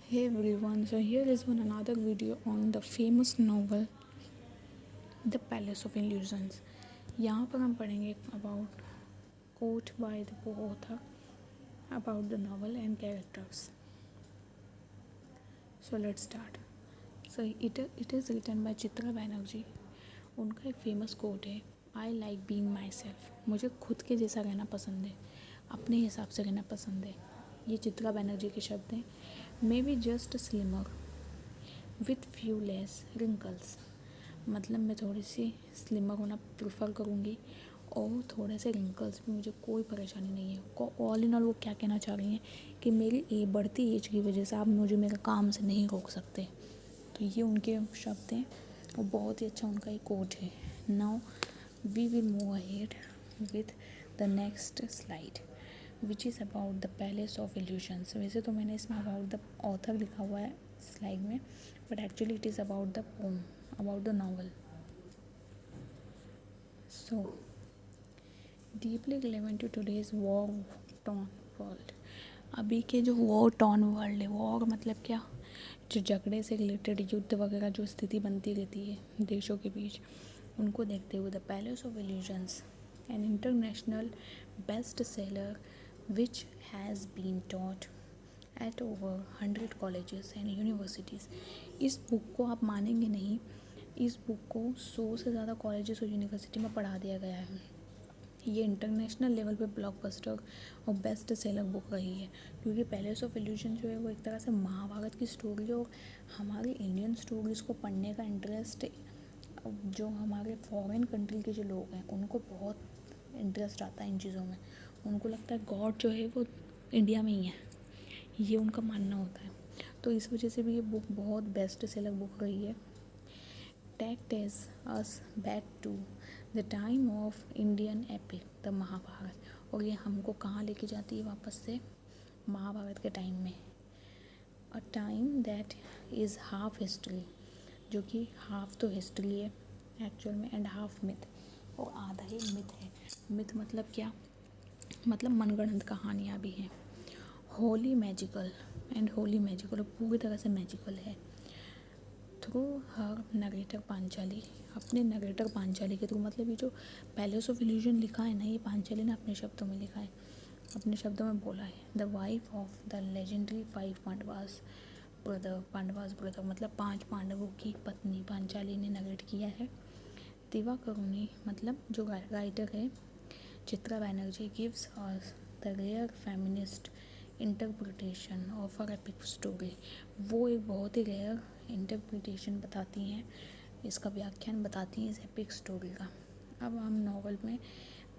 Hey everyone, so here is one another video on the famous novel The Palace of Illusions. यहाँ पर हम पढ़ेंगे about quote by the author about the novel and characters. So let's start. So it is written by Chitra Banerjee. उनका एक famous quote है, I like being my self. मुझे खुद के जैसा रहना पसंद है, अपने हिसाब से रहना पसंद है. ये चित्रा बैनर्जी के शब्द हैं. May be just slimmer with few less wrinkles. मतलब मैं थोड़ी सी स्लिमर होना प्रेफर करूँगी और थोड़े से रिंकल्स भी, मुझे कोई परेशानी नहीं है. ऑल इन ऑल वो क्या कहना चाह रही हैं कि मेरी बढ़ती एज की वजह से आप मुझे मेरे काम से नहीं रोक सकते. तो ये उनके शब्द हैं और बहुत ही अच्छा उनका एक कोट है. Now we will move ahead with the next slide which is about the palace of illusions. वैसे तो मैंने इसमें अबाउट द ऑथर लिखा हुआ है स्लाइड में, but actually it is about the poem, about the novel. So deeply relevant to today's war torn world. अभी के जो वॉर टॉन वर्ल्ड है, वॉर मतलब क्या, जो झगड़े से रिलेटेड युद्ध वगैरह जो स्थिति बनती रहती है देशों के बीच, उनको देखते हुए the palace of illusions, an international best seller which has been taught at over 100 colleges and universities. इस बुक को आप मानेंगे नहीं, इस बुक को 100 से ज़्यादा कॉलेजेस और यूनिवर्सिटी में पढ़ा दिया गया है. ये इंटरनेशनल लेवल पे ब्लॉकबस्टर और बेस्ट सेलर बुक रही है, क्योंकि पैलेस ऑफ इल्यूशन जो है वो एक तरह से महाभारत की स्टोरी है. और हमारी इंडियन स्टोरीज़ को पढ़ने का इंटरेस्ट जो हमारे फॉरेन कंट्री के जो लोग हैं उनको बहुत इंटरेस्ट आता है इन चीज़ों में. उनको लगता है गॉड जो है वो इंडिया में ही है, ये उनका मानना होता है. तो इस वजह से भी ये बुक बहुत बेस्ट सेलर बुक रही है. Takes us back to the time of Indian epic the Mahabharata. और ये हमको कहाँ लेके जाती है वापस से, महाभारत के टाइम में. A time that is half history, जो कि हाफ तो हिस्ट्री है एक्चुअल में एंड हाफ मिथ, और आधा ही मिथ है. मिथ मतलब क्या, मतलब मनगढ़ंत कहानियाँ भी हैं. Holi magical and Holi magical, पूरी तरह से मैजिकल है. थ्रू हर नरेटर पांचाली, अपने नरेटर पांचाली के थ्रू. मतलब ये जो पैलेस ऑफ इल्यूजन लिखा है ना, ये पांचाली ने अपने शब्दों में लिखा है, अपने शब्दों में बोला है. The wife of the legendary 5 Pandavas brother, मतलब 5 पांडवों की पत्नी पांचाली ने नरेट किया है. दिवाकरुणी, मतलब जो राइटर है Chitra Banerjee, gives us the rare feminist interpretation of our epic story. वो एक बहुत ही रेयर इंटरप्रिटेशन बताती हैं, इसका व्याख्यान बताती हैं इस एपिक स्टोरी का. अब हम नॉवल में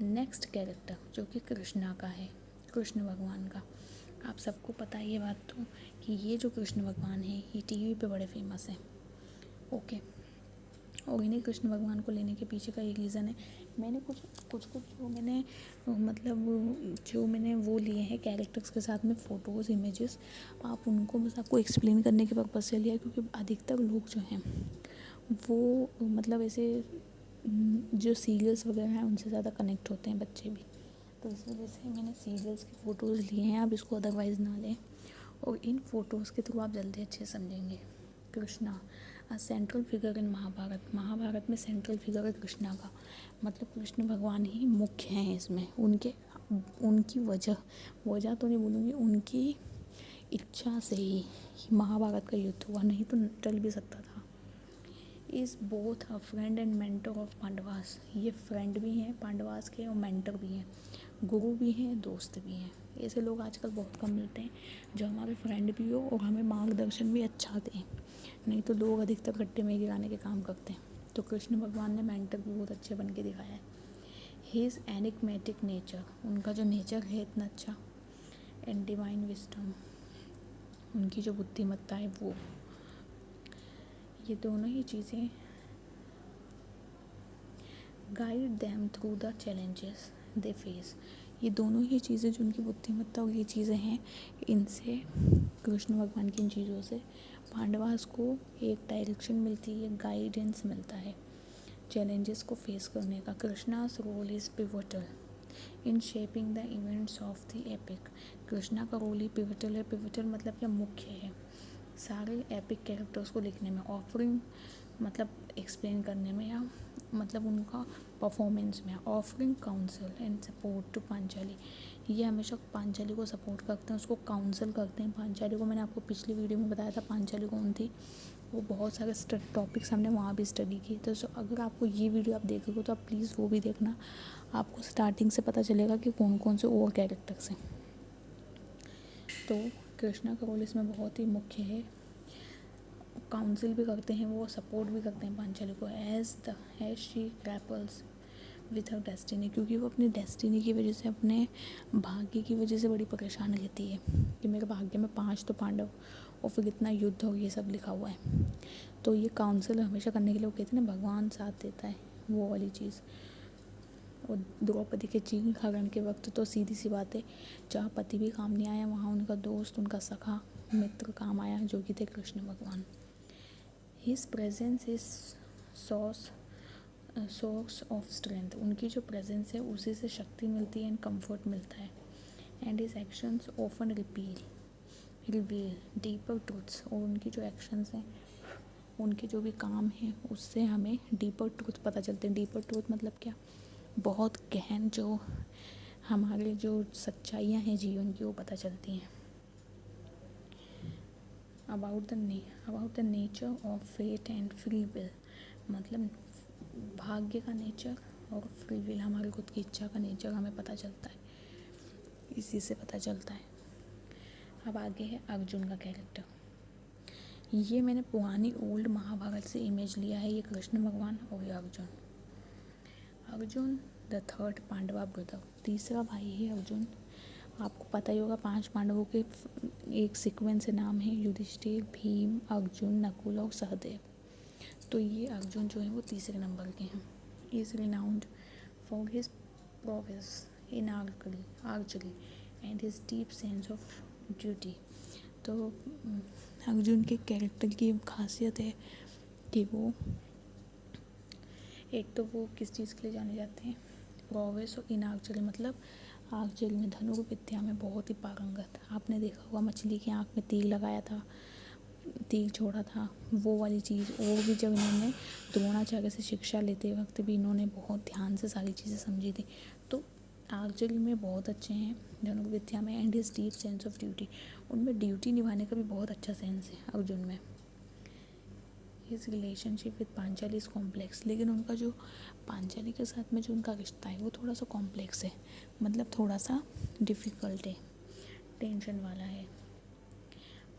नेक्स्ट कैरेक्टर जो कि कृष्णा का है, कृष्ण भगवान का. आप सबको पता है ये बात तो कि ये जो कृष्ण भगवान है ये टीवी पे बड़े फेमस हैं. ओके, और इन्हें कृष्ण भगवान को लेने के पीछे का एक रीज़न है. मैंने कुछ जो मैंने वो लिए हैं कैरेक्टर्स के साथ में फ़ोटोज़ इमेजेस, आप उनको बस आपको एक्सप्लेन करने के पर्पज़ से लिया, क्योंकि अधिकतर लोग जो हैं वो मतलब ऐसे जो सीरियल्स वगैरह हैं उनसे ज़्यादा कनेक्ट होते हैं, बच्चे भी. तो इस वजह से मैंने सीरियल्स के फ़ोटोज़ लिए हैं, आप इसको अदरवाइज़ ना लें. और इन फ़ोटोज़ के थ्रू आप जल्दी अच्छे समझेंगे. Krishna a central figure in Mahabharata में सेंट्रल फिगर है कृष्णा का. मतलब कृष्ण भगवान ही मुख्य हैं इसमें. उनकी वजह तो नहीं बोलूँगी, उनकी इच्छा से ही महाभारत का युद्ध हुआ, नहीं तो टल भी सकता था. Is both a friend and mentor of Pandavas. ये फ्रेंड भी हैं पांडवास के और मेंटर भी हैं, गुरु भी हैं, दोस्त भी हैं. ऐसे लोग आजकल बहुत कम मिलते हैं जो हमारे फ्रेंड भी हो और हमें मार्गदर्शन भी अच्छा दें, नहीं तो लोग अधिकतर गड्ढे में गिराने के काम करते हैं. तो कृष्ण भगवान ने मेंटर भी बहुत अच्छे बन के दिखाया है. हिज एनिग्मेटिक नेचर, उनका जो नेचर है इतना अच्छा, एंड डिवाइन विस्डम, उनकी जो बुद्धिमत्ता है वो, ये दोनों ही चीज़ें guide them through the challenges they face. ये दोनों ही चीज़ें जो उनकी बुद्धिमत्ता और ये चीज़ें हैं, इनसे कृष्ण भगवान की इन चीज़ों से पांडवास को एक डायरेक्शन मिलती है, गाइडेंस मिलता है चैलेंजेस को फेस करने का. Krishna's role is pivotal in shaping the events of the epic. Krishna का रोल ही पिवटल है. पिवटल मतलब क्या, मुख्य है. सारे एपिक कैरेक्टर्स को लिखने में, ऑफरिंग मतलब एक्सप्लेन करने में, या मतलब उनका परफॉर्मेंस में, offering counsel and support to Panchali. ये हमेशा पांचाली को सपोर्ट करते हैं, उसको काउंसिल करते हैं। पांचाली को मैंने आपको पिछली वीडियो में बताया था पांचाली कौन थी, वो बहुत सारे टॉपिक्स हमने वहाँ भी स्टडी किए। तो अगर आपको ये वीडियो आप देखोगे तो आप प्लीज़ वो भी देखना, आपको स्टार्टिंग से पता चलेगा कि कौन कौन से और कैरेक्टर्स हैं। तो कृष्णा का रोल इसमें बहुत ही मुख्य है, काउंसिल भी करते हैं वो, सपोर्ट भी करते हैं पांचाली को as she grapples with her destiny, क्योंकि वो अपनी डेस्टिनी की वजह से, अपने भाग्य की वजह से बड़ी परेशान रहती है कि मेरे भाग्य में 5 तो पांडव और फिर इतना युद्ध हो, ये सब लिखा हुआ है। तो ये काउंसिल हमेशा करने के लिए वो कहते हैं ना, भगवान साथ देता है, वो वाली चीज़। और द्रौपदी के चीर हरण के वक्त तो सीधी सी बात है, जहाँ पति भी काम नहीं आया वहाँ उनका दोस्त, उनका सखा मित्र काम आया, जो कि थे कृष्ण भगवान। His presence is source of strength, उनकी जो प्रेजेंस है उसी से शक्ति मिलती है एंड कंफर्ट मिलता है। And his actions often reveal deeper truths, और उनकी जो एक्शंस हैं, उनके जो भी काम हैं, उससे हमें डीपर ट्रूथ पता चलते हैं। डीपर ट्रूथ मतलब क्या, बहुत गहन जो हमारे जो सच्चाइयाँ हैं जीवन की, वो पता चलती हैं। About the nature of fate and free will, मतलब भाग्य का नेचर और फ्री विल, हमारी खुद की इच्छा का नेचर हमें पता चलता है, इसी से पता चलता है। अब आगे है अर्जुन का कैरेक्टर। ये मैंने पुरानी ओल्ड महाभारत से इमेज लिया है, ये कृष्ण भगवान और ये Arjun. Arjun the third Pandava brother, तीसरा भाई है अर्जुन। आपको पता ही होगा 5 पांडवों के एक सीक्वेंस से नाम है, युधिष्ठिर, भीम, अर्जुन, नकुल और सहदेव। तो ये अर्जुन जो है वो तीसरे नंबर के हैं। Is renowned for his prowess in archery and his deep sense of duty. तो अर्जुन के कैरेक्टर की खासियत है कि वो एक तो वो किस चीज़ के लिए जाने जाते हैं, प्रोवेस और इन आर्चरी, मतलब आर्चरी में, धनुर्विद्या में बहुत ही पारंगत। आपने देखा होगा मछली की आँख में तीर लगाया था, तीर छोड़ा था, वो वाली चीज़। और भी जब इन्होंने द्रोणाचार्य से शिक्षा लेते वक्त भी इन्होंने बहुत ध्यान से सारी चीज़ें समझी थी। तो आर्चरी में बहुत अच्छे हैं, धनुर्विद्या में। And his deep sense of duty, उनमें ड्यूटी निभाने का भी बहुत अच्छा सेंस है अर्जुन में। His relationship with Panchali is complex, लेकिन उनका जो पांचाली के साथ में जो उनका रिश्ता है वो थोड़ा सा कॉम्प्लेक्स है, मतलब थोड़ा सा डिफ़िकल्ट है, टेंशन वाला है।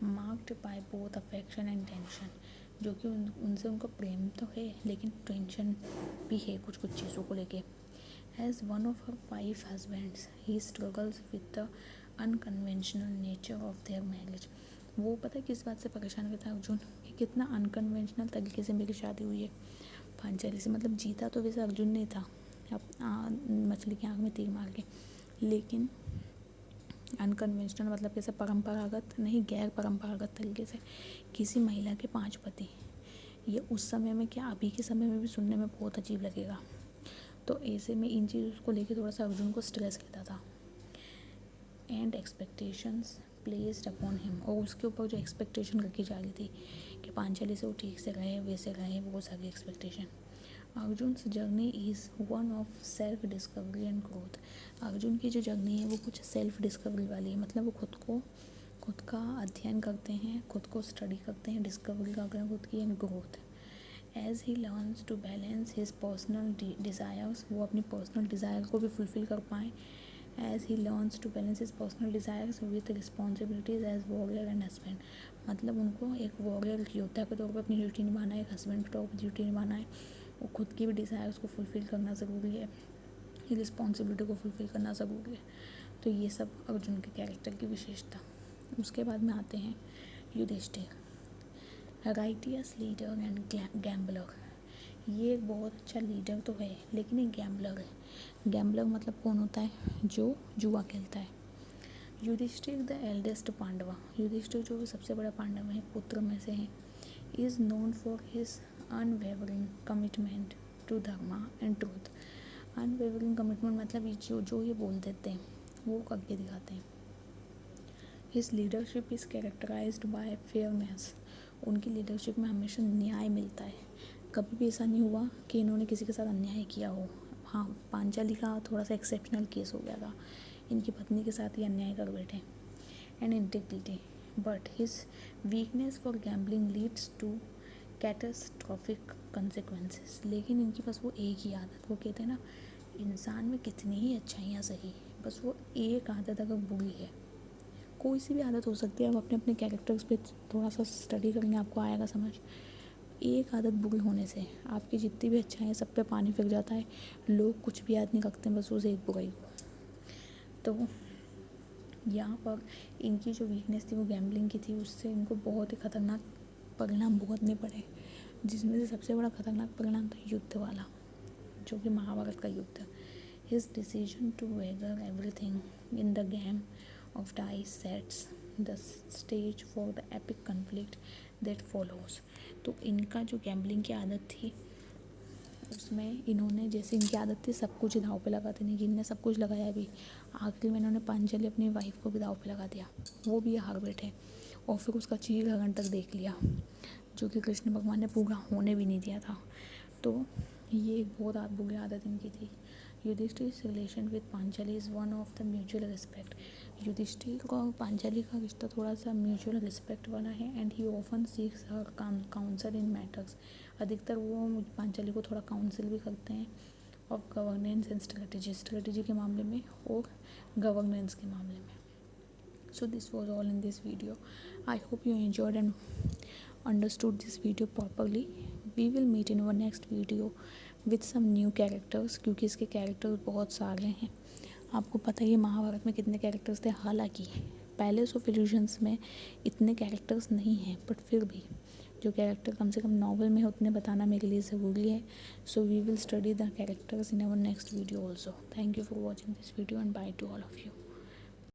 Marked by both affection and tension, जो कि उनसे उनका प्रेम तो है लेकिन टेंशन भी है कुछ कुछ चीज़ों को लेके। As one of her 5 husbands he struggles with the unconventional nature of their marriage. वो पता है किस बात से परेशान रहता है अर्जुन, कि कितना अनकन्वेंशनल तरीके से मेरी शादी हुई है पांचाली से। मतलब जीता तो वैसे अर्जुन ने था, अब मछली की आँख में तीर मार के, लेकिन अनकन्वेंशनल मतलब कैसे, परंपरागत नहीं, गैर परंपरागत तरीके से किसी महिला के 5 पति। ये उस समय में क्या, अभी के समय में भी सुनने में बहुत अजीब लगेगा। तो ऐसे में इन चीज़ों को लेके थोड़ा सा अर्जुन को स्ट्रेस रहता था। And expectations placed upon him, और उसके ऊपर जो एक्सपेक्टेशन रखी जा रही थी कि पांचाली से वो ठीक से रहे, वैसे रहे, वो सारी expectation. Arjun's journey is one of self discovery and growth. Arjun की जो जर्नी है वो कुछ सेल्फ डिस्कवरी वाली है, मतलब वो खुद का अध्ययन करते हैं, खुद को स्टडी करते हैं, डिस्कवरी करते हैं खुद की, and growth. As he learns to balance his personal desires, वो अपनी पर्सनल डिज़ायर को भी फुलफ़िल कर पाएँ। As he learns to balance his personal desires with responsibilities as warrior and husband, मतलब उनको एक वॉरियर योद्धा के तौर पर अपनी ड्यूटी निभाना है, एक हस्बैंड के तौर पर ड्यूटी निभाना है, वो खुद की भी डिज़ायर्स को फुलफ़िल करना ज़रूरी है, रिस्पॉन्सिबिलिटी को फुलफ़िल करना ज़रूरी है। तो ये सब अर्जुन के कैरेक्टर की विशेषता। उसके बाद में आते हैं Yudhishthira, righteous leader and gambler. ये एक बहुत अच्छा लीडर तो है लेकिन एक गैम्बलर है। गैम्बलर मतलब कौन होता है, जो जुआ खेलता है। युधिष्ठिर द एल्डेस्ट पांडवा, युधिष्ठिर जो सबसे बड़ा पांडव है, पुत्र में से है, is known for his unwavering commitment to dharma and truth. Unwavering commitment मतलब जो ये बोल देते हैं वो करके दिखाते हैं। His leadership is characterised by fairness, उनकी लीडरशिप में हमेशा न्याय मिलता है। कभी भी ऐसा नहीं हुआ कि इन्होंने किसी के साथ अन्याय किया हो। हाँ, पांचाली का थोड़ा सा एक्सेप्शनल केस हो गया था, इनकी पत्नी के साथ ही अन्याय कर बैठे। And integrity, but his weakness for gambling leads to catastrophic consequences. लेकिन इनकी बस वो एक ही आदत, वो कहते हैं ना, इंसान में कितनी ही अच्छाइयाँ सही, बस वो एक आदत अगर बुरी है, कोई सी भी आदत हो सकती है, आप अपने अपने कैरेक्टर्स पे थोड़ा सा स्टडी करेंगे आपको आएगा समझ। एक आदत बुरी होने से आपकी जितनी भी अच्छाइयाँ सब पे पानी फिर जाता है, लोग कुछ भी याद नहीं रखते हैं बस उस एक बुराई को। तो यहाँ पर इनकी जो वीकनेस थी वो गैम्बलिंग की थी, उससे इनको बहुत ही खतरनाक परिणाम भुगतने पड़े, जिसमें से सबसे बड़ा खतरनाक परिणाम था युद्ध वाला, जो कि महाभारत का युद्ध। His decision to wager everything in the game of dice sets the stage for the epic conflict that follows. तो इनका जो गैम्बलिंग की आदत थी उसमें इन्होंने, जैसे इनकी आदत थी सब कुछ दांव पे लगा देने की, इनने सब कुछ लगाया भी, आखिर में इन्होंने पांचाली अपनी वाइफ को भी दांव पे लगा दिया, वो भी हार बैठे, और फिर उसका चीर हरण तक देख लिया, जो कि कृष्ण भगवान ने पूरा होने भी नहीं दिया था। तो ये एक बहुत बुरी आदत इनकी थी। Yudhishthira relation with Panchali is one of the mutual respect. Yudhishthira का और पांचाली का रिश्ता थोड़ा सा म्यूचुअल रिस्पेक्ट वाला है। And he often seeks her counsel in matters. अधिकतर वो पांचाली को थोड़ा काउंसिल भी करते हैं ऑफ गवर्नेंस एंड स्ट्रेटजी के मामले में और गवर्नेंस के मामले में। So this was all in this video. I hope you enjoyed and understood this video properly. We will meet in our next video with some new characters, क्योंकि इसके characters बहुत सारे हैं। आपको पता ही है महाभारत में कितने कैरेक्टर्स थे। हालांकि पैलेस ऑफ इल्यूजन्स में इतने कैरेक्टर्स नहीं हैं, बट फिर भी जो कैरेक्टर कम से कम नॉवल में है उतने बताना मेरे लिए ज़रूरी है। So we will study the characters in our next video also. Thank you for watching this video and bye to all of you.